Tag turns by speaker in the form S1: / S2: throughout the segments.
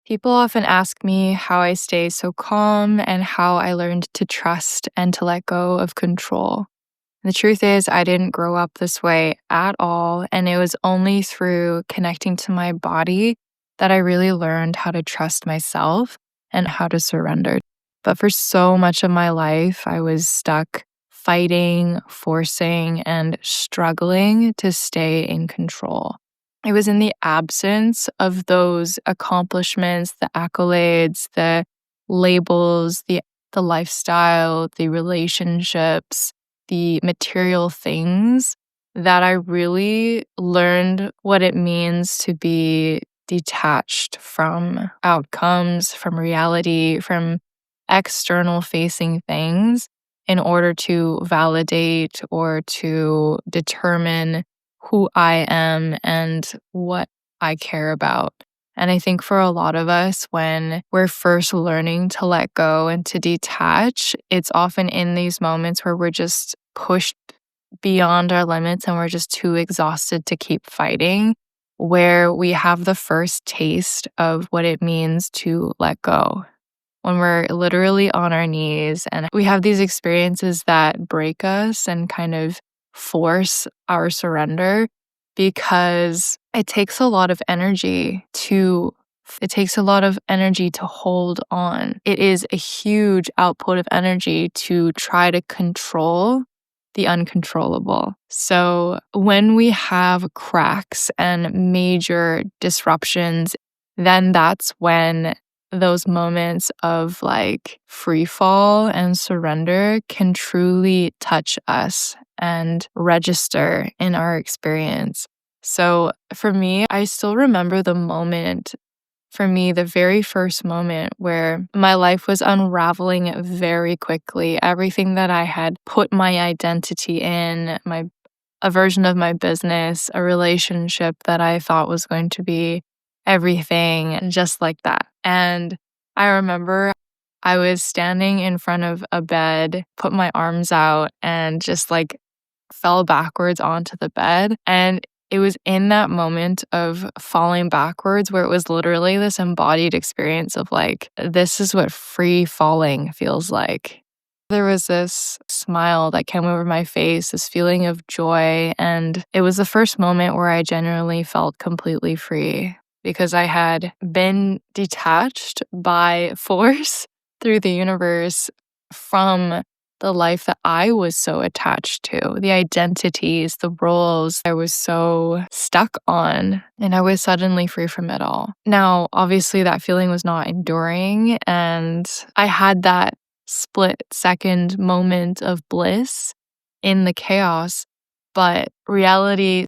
S1: People often ask me how I stay so calm and how I learned to trust and to let go of control. The truth is, I didn't grow up this way at all, and it was only through connecting to my body that I really learned how to trust myself and how to surrender. But for so much of my life, I was stuck fighting, forcing, and struggling to stay in control. It was in the absence of those accomplishments, the accolades, the labels, the lifestyle, the relationships, the material things that I really learned what it means to be detached from outcomes, from reality, from external facing things in order to validate or to determine who I am and what I care about. And I think for a lot of us, when we're first learning to let go and to detach, it's often in these moments where we're just pushed beyond our limits and we're just too exhausted to keep fighting, where we have the first taste of what it means to let go. When we're literally on our knees and we have these experiences that break us and kind of force our surrender because it takes a lot of energy to hold on. It is a huge output of energy to try to control the uncontrollable. So when we have cracks and major disruptions, then that's when those moments of like free fall and surrender can truly touch us and register in our experience. So for me, I still remember the very first moment where my life was unraveling very quickly. Everything that I had put my identity in, a version of my business, a relationship that I thought was going to be everything, just like that. And I remember I was standing in front of a bed, put my arms out, and just like fell backwards onto the bed. And it was in that moment of falling backwards where it was literally this embodied experience of like, this is what free falling feels like. There was this smile that came over my face, this feeling of joy. And it was the first moment where I genuinely felt completely free because I had been detached by force through the universe from the life that I was so attached to, the identities, the roles I was so stuck on, and I was suddenly free from it all. Now, obviously, that feeling was not enduring, and I had that split second moment of bliss in the chaos, but reality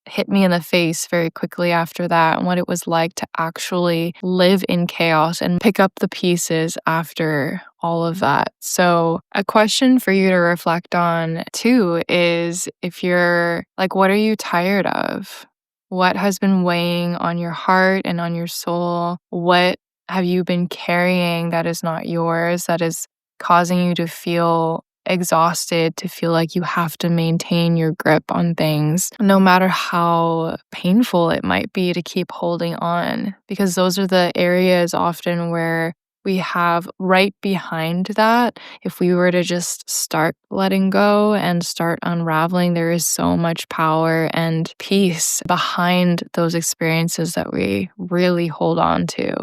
S1: hit me in the face very quickly after that and what it was like to actually live in chaos and pick up the pieces after all of that. So, a question for you to reflect on too is if you're like, what are you tired of? What has been weighing on your heart and on your soul? What have you been carrying that is not yours, that is causing you to feel exhausted, to feel like you have to maintain your grip on things, no matter how painful it might be to keep holding on? Because those are the areas often where we have right behind that. If we were to just start letting go and start unraveling, there is so much power and peace behind those experiences that we really hold on to.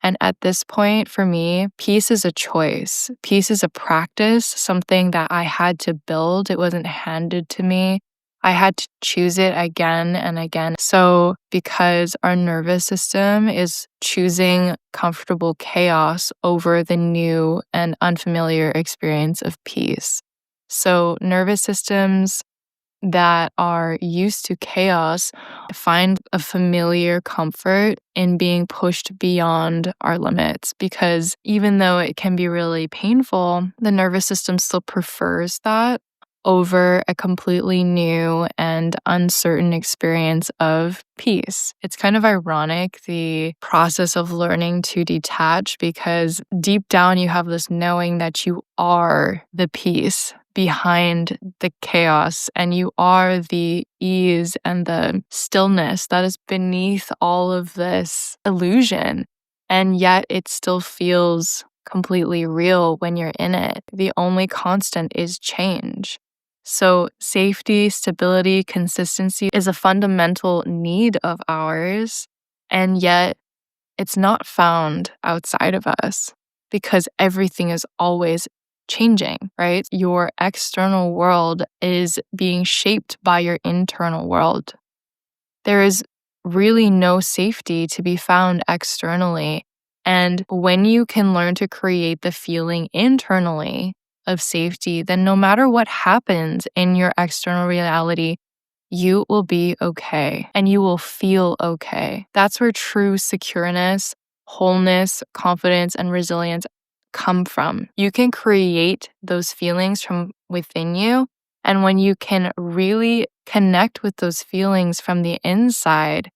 S1: And at this point, for me, peace is a choice. Peace is a practice, something that I had to build. It wasn't handed to me. I had to choose it again and again. So, because our nervous system is choosing comfortable chaos over the new and unfamiliar experience of peace. So, nervous systems that are used to chaos find a familiar comfort in being pushed beyond our limits, because even though it can be really painful, the nervous system still prefers that over a completely new and uncertain experience of peace. It's kind of ironic, the process of learning to detach, because deep down you have this knowing that you are the peace behind the chaos, and you are the ease and the stillness that is beneath all of this illusion. and yet it still feels completely real when you're in it. The only constant is change. So, safety, stability, consistency is a fundamental need of ours, and yet it's not found outside of us because everything is always changing, right? Your external world is being shaped by your internal world. There is really no safety to be found externally. And when you can learn to create the feeling internally of safety, then no matter what happens in your external reality, you will be okay and you will feel okay. That's where true secureness, wholeness, confidence, and resilience come from. You can create those feelings from within you. And when you can really connect with those feelings from the inside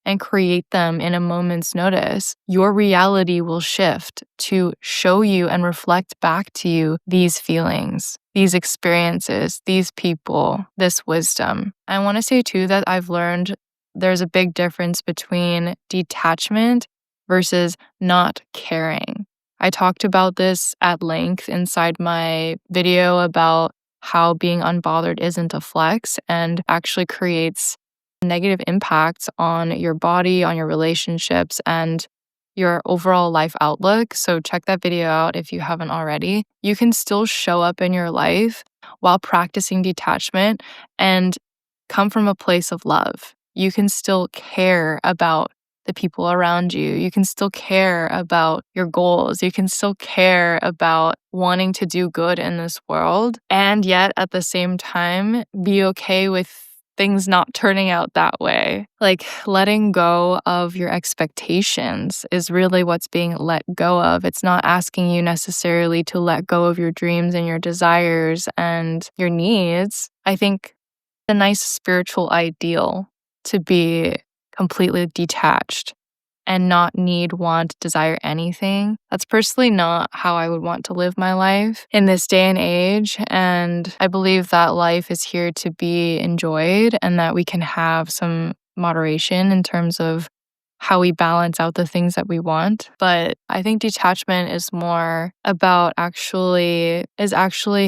S1: and create them in a moment's notice, your reality will shift to show you and reflect back to you these feelings, these experiences, these people, this wisdom. I want to say too that I've learned there's a big difference between detachment versus not caring. I talked about this at length inside my video about how being unbothered isn't a flex and actually creates negative impacts on your body, on your relationships, and your overall life outlook. So check that video out if you haven't already. You can still show up in your life while practicing detachment and come from a place of love. You can still care about the people around you. You can still care about your goals. You can still care about wanting to do good in this world. And yet at the same time, be okay with things not turning out that way. Like letting go of your expectations is really what's being let go of. It's not asking you necessarily to let go of your dreams and your desires and your needs. I think a nice spiritual ideal to be completely detached and not need, want, desire anything. That's personally not how I would want to live my life in this day and age. And I believe that life is here to be enjoyed and that we can have some moderation in terms of how we balance out the things that we want. But I think detachment is more about actually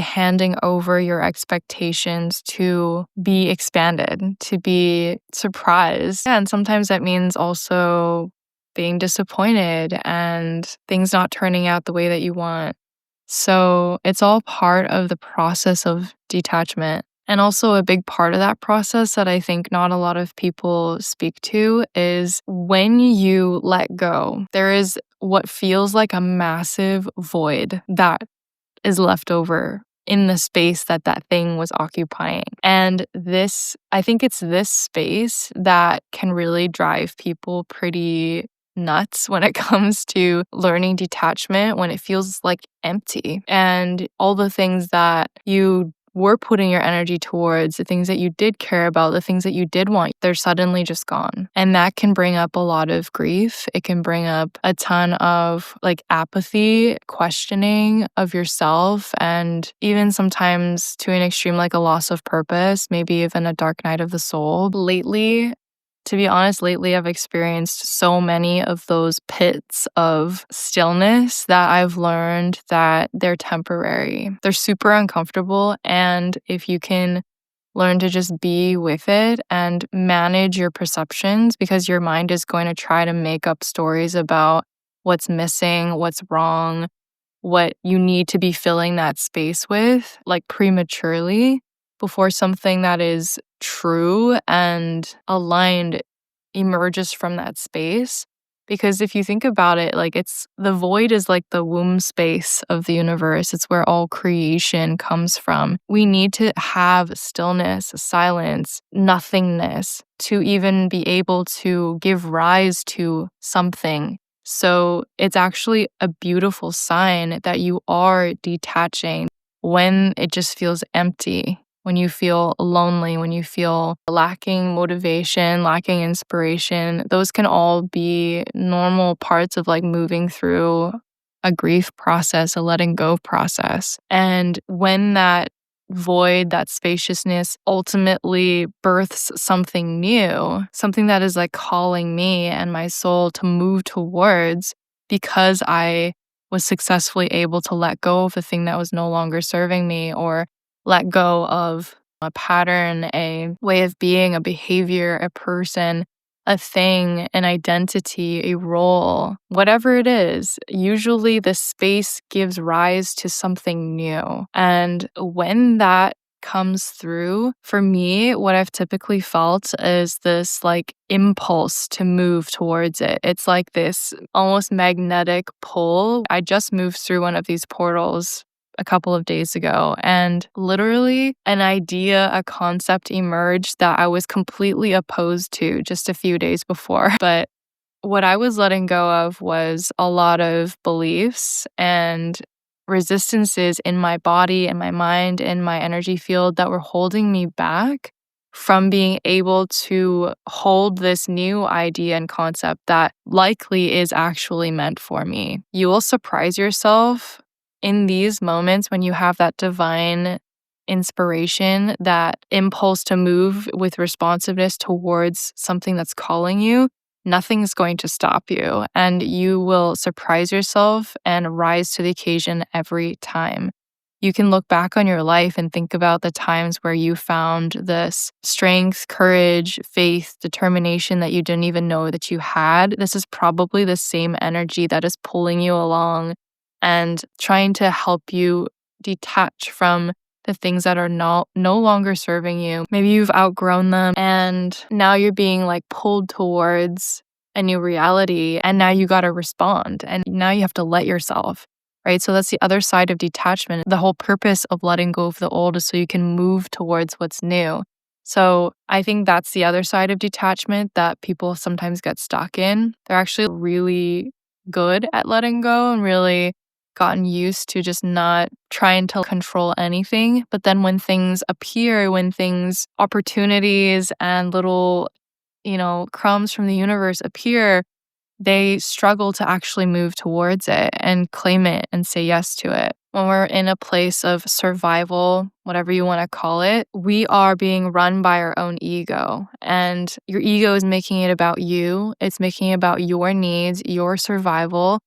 S1: handing over your expectations to be expanded, to be surprised. Yeah, and sometimes that means also being disappointed and things not turning out the way that you want. So it's all part of the process of detachment. And also, a big part of that process that I think not a lot of people speak to is when you let go, there is what feels like a massive void that is left over in the space that that thing was occupying. And I think it's this space that can really drive people pretty nuts when it comes to learning detachment, when it feels like empty and all the things that you were putting your energy towards, the things that you did care about, the things that you did want, they're suddenly just gone. And that can bring up a lot of grief. It can bring up a ton of like apathy, questioning of yourself, and even sometimes to an extreme, like a loss of purpose, maybe even a dark night of the soul. To be honest, lately I've experienced so many of those pits of stillness that I've learned that they're temporary. They're super uncomfortable. And if you can learn to just be with it and manage your perceptions, because your mind is going to try to make up stories about what's missing, what's wrong, what you need to be filling that space with, like prematurely, before something that is true and aligned emerges from that space. Because if you think about it, like the void is like the womb space of the universe. It's where all creation comes from. We need to have stillness, silence, nothingness to even be able to give rise to something. So it's actually a beautiful sign that you are detaching when it just feels empty, when you feel lonely, when you feel lacking motivation, lacking inspiration. Those can all be normal parts of like moving through a grief process, a letting go process. And when that void, that spaciousness ultimately births something new, something that is like calling me and my soul to move towards, because I was successfully able to let go of the thing that was no longer serving me, or let go of a pattern, a way of being, a behavior, a person, a thing, an identity, a role, whatever it is, usually the space gives rise to something new. And when that comes through, for me, what I've typically felt is this like impulse to move towards it. It's like this almost magnetic pull. I just moved through one of these portals a couple of days ago, and literally an idea, a concept emerged that I was completely opposed to just a few days before. But what I was letting go of was a lot of beliefs and resistances in my body and my mind and my energy field that were holding me back from being able to hold this new idea and concept that likely is actually meant for me. You will surprise yourself in these moments when you have that divine inspiration, that impulse to move with responsiveness towards something that's calling you. Nothing's going to stop you, and you will surprise yourself and rise to the occasion every time. You can look back on your life and think about the times where you found this strength, courage, faith, determination that you didn't even know that you had. This is probably the same energy that is pulling you along and trying to help you detach from the things that are no longer serving you. Maybe you've outgrown them and now you're being like pulled towards a new reality, and now you got to respond, and now you have to let yourself, right? So that's the other side of detachment. The whole purpose of letting go of the old is so you can move towards what's new. So I think that's the other side of detachment that people sometimes get stuck in. They're actually really good at letting go and really gotten used to just not trying to control anything. But then when things appear, when things, opportunities and little, crumbs from the universe appear, they struggle to actually move towards it and claim it and say yes to it. When we're in a place of survival, whatever you want to call it, we are being run by our own ego. And your ego is making it about you, it's making it about your needs, your survival.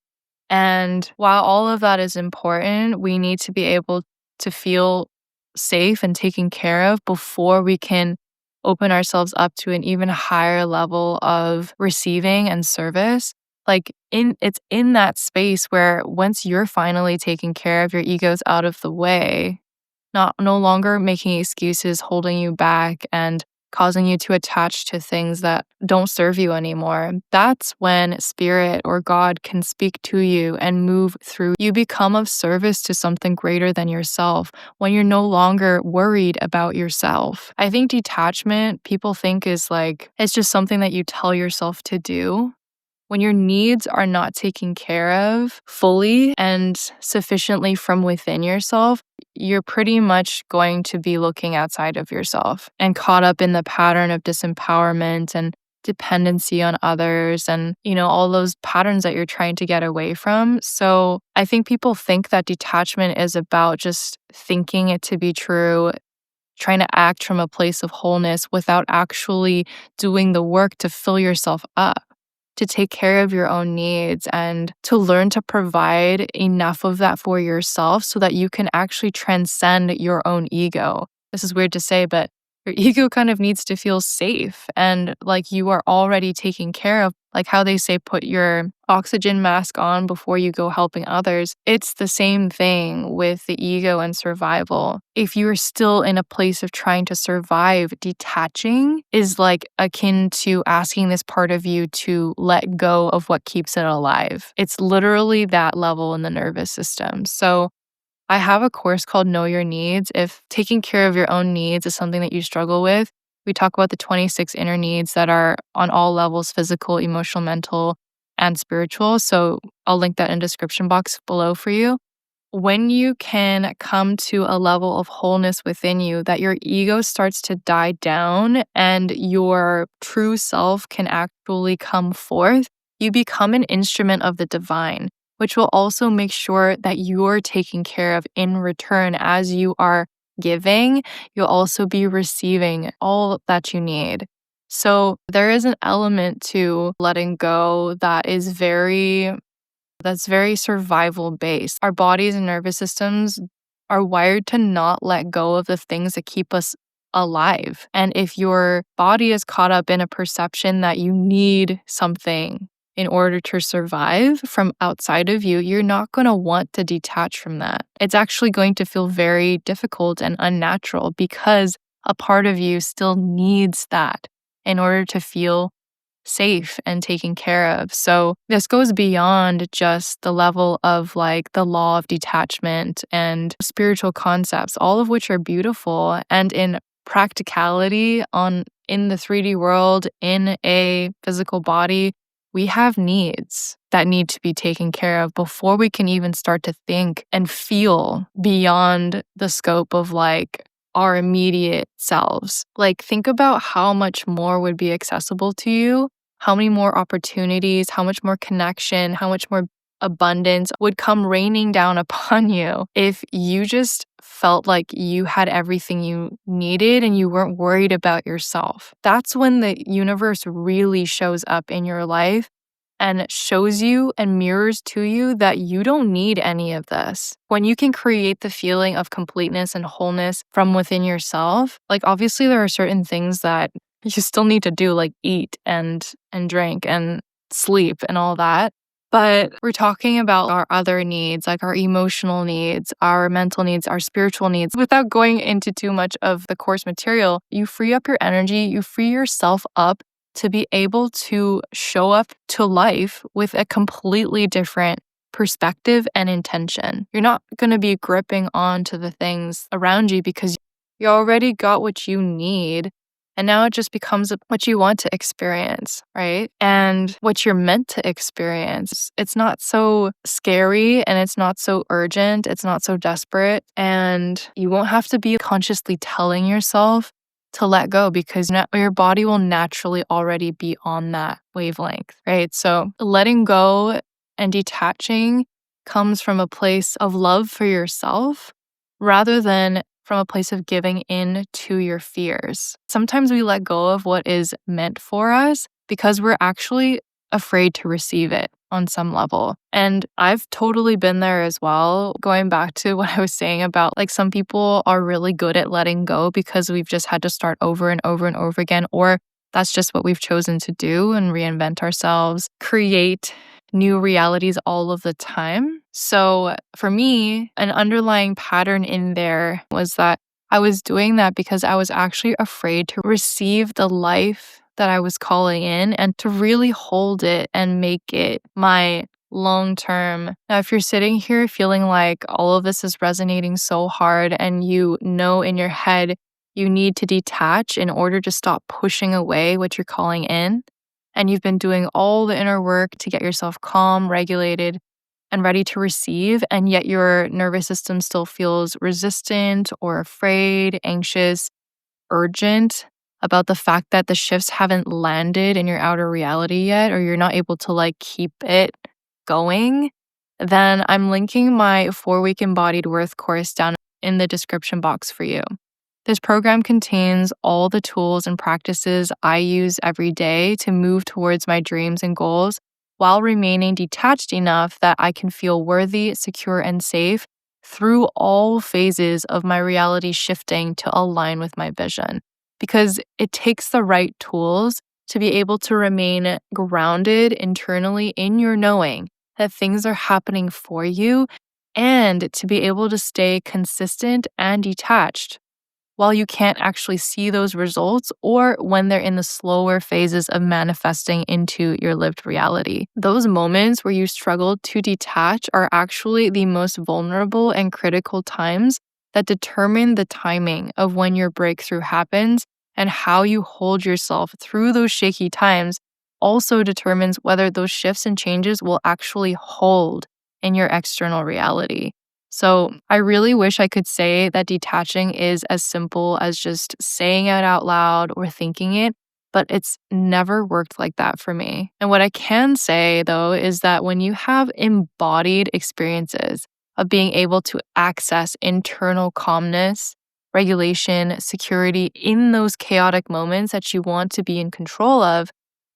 S1: And while all of that is important, we need to be able to feel safe and taken care of before we can open ourselves up to an even higher level of receiving and service. It's in that space where once you're finally taken care of, your ego's out of the way, no longer making excuses, holding you back, and causing you to attach to things that don't serve you anymore. That's when spirit or God can speak to you and move through. You become of service to something greater than yourself when you're no longer worried about yourself. I think detachment, people think is like, it's just something that you tell yourself to do. When your needs are not taken care of fully and sufficiently from within yourself, you're pretty much going to be looking outside of yourself and caught up in the pattern of disempowerment and dependency on others and, all those patterns that you're trying to get away from. So I think people think that detachment is about just thinking it to be true, trying to act from a place of wholeness without actually doing the work to fill yourself up, to take care of your own needs and to learn to provide enough of that for yourself so that you can actually transcend your own ego. This is weird to say, but your ego kind of needs to feel safe and like you are already taken care of. Like how they say, put your oxygen mask on before you go helping others. It's the same thing with the ego and survival. If you're still in a place of trying to survive, detaching is like akin to asking this part of you to let go of what keeps it alive. It's literally that level in the nervous system. So I have a course called Know Your Needs. If taking care of your own needs is something that you struggle with, we talk about the 26 inner needs that are on all levels: physical, emotional, mental, and spiritual. So I'll link that in the description box below for you. When you can come to a level of wholeness within you, that your ego starts to die down and your true self can actually come forth, you become an instrument of the divine, which will also make sure that you're taken care of in return. As you are giving, you'll also be receiving all that you need. So there is an element to letting go that is very That's very survival based. Our bodies and nervous systems are wired to not let go of the things that keep us alive. And if your body is caught up in a perception that you need something in order to survive from outside of you, you're not going to want to detach from that. It's actually going to feel very difficult and unnatural because a part of you still needs that in order to feel safe and taken care of. So this goes beyond just the level of like the law of detachment and spiritual concepts, all of which are beautiful and in practicality on in the 3D world, in a physical body, we have needs that need to be taken care of before we can even start to think and feel beyond the scope of like our immediate selves. Like, think about how much more would be accessible to you, how many more opportunities, how much more connection, how much more abundance would come raining down upon you if you just felt like you had everything you needed and you weren't worried about yourself. That's when the universe really shows up in your life and shows you and mirrors to you that you don't need any of this. When you can create the feeling of completeness and wholeness from within yourself, like obviously there are certain things that you still need to do, like eat and drink and sleep and all that. But we're talking about our other needs, like our emotional needs, our mental needs, our spiritual needs. Without going into too much of the course material, you free up your energy, you free yourself up to be able to show up to life with a completely different perspective and intention. You're not going to be gripping on to the things around you because you already got what you need. And now it just becomes what you want to experience, right? And what you're meant to experience. It's not so scary and it's not so urgent. It's not so desperate. And you won't have to be consciously telling yourself to let go because your body will naturally already be on that wavelength, right? So letting go and detaching comes from a place of love for yourself rather than from a place of giving in to your fears. Sometimes we let go of what is meant for us because we're actually afraid to receive it on some level. And I've totally been there as well. Going back to what I was saying about like some people are really good at letting go because we've just had to start over and over and over again, or that's just what we've chosen to do and reinvent ourselves, create new realities all of the time. So for me, an underlying pattern in there was that I was doing that because I was actually afraid to receive the life that I was calling in and to really hold it and make it my long term. Now, if you're sitting here feeling like all of this is resonating so hard and you know in your head you need to detach in order to stop pushing away what you're calling in, and you've been doing all the inner work to get yourself calm, regulated, and ready to receive, and yet your nervous system still feels resistant or afraid, anxious, urgent about the fact that the shifts haven't landed in your outer reality yet, or you're not able to like keep it going, then I'm linking my 4-week embodied worth course down in the description box for you. This program contains all the tools and practices I use every day to move towards my dreams and goals while remaining detached enough that I can feel worthy, secure, and safe through all phases of my reality shifting to align with my vision. Because it takes the right tools to be able to remain grounded internally in your knowing that things are happening for you and to be able to stay consistent and detached while you can't actually see those results or when they're in the slower phases of manifesting into your lived reality. Those moments where you struggle to detach are actually the most vulnerable and critical times that determine the timing of when your breakthrough happens, and how you hold yourself through those shaky times also determines whether those shifts and changes will actually hold in your external reality. So I really wish I could say that detaching is as simple as just saying it out loud or thinking it, but it's never worked like that for me. And what I can say though is that when you have embodied experiences of being able to access internal calmness, regulation, security in those chaotic moments that you want to be in control of,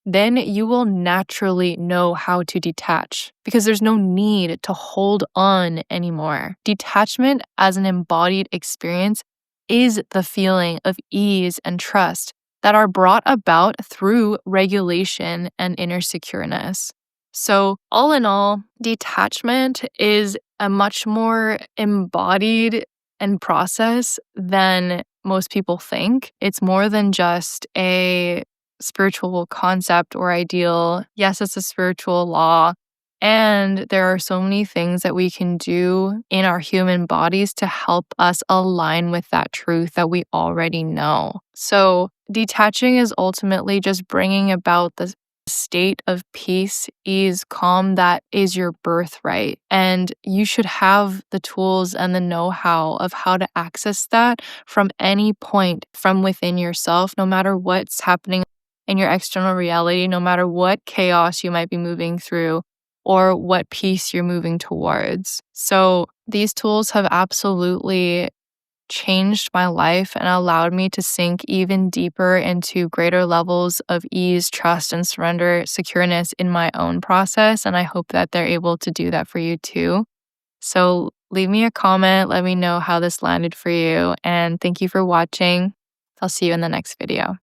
S1: then you will naturally know how to detach because there's no need to hold on anymore. Detachment as an embodied experience is the feeling of ease and trust that are brought about through regulation and inner secureness. So, all in all, detachment is a much more embodied and process than most people think. It's more than just a spiritual concept or ideal. Yes, it's a spiritual law. And there are so many things that we can do in our human bodies to help us align with that truth that we already know. So, detaching is ultimately just bringing about the state of peace, ease, calm that is your birthright. And you should have the tools and the know how of how to access that from any point from within yourself, no matter what's happening in your external reality, no matter what chaos you might be moving through or what peace you're moving towards. So, these tools have absolutely changed my life and allowed me to sink even deeper into greater levels of ease, trust, and surrender, secureness in my own process. And I hope that they're able to do that for you too. So leave me a comment. Let me know how this landed for you. And thank you for watching. I'll see you in the next video.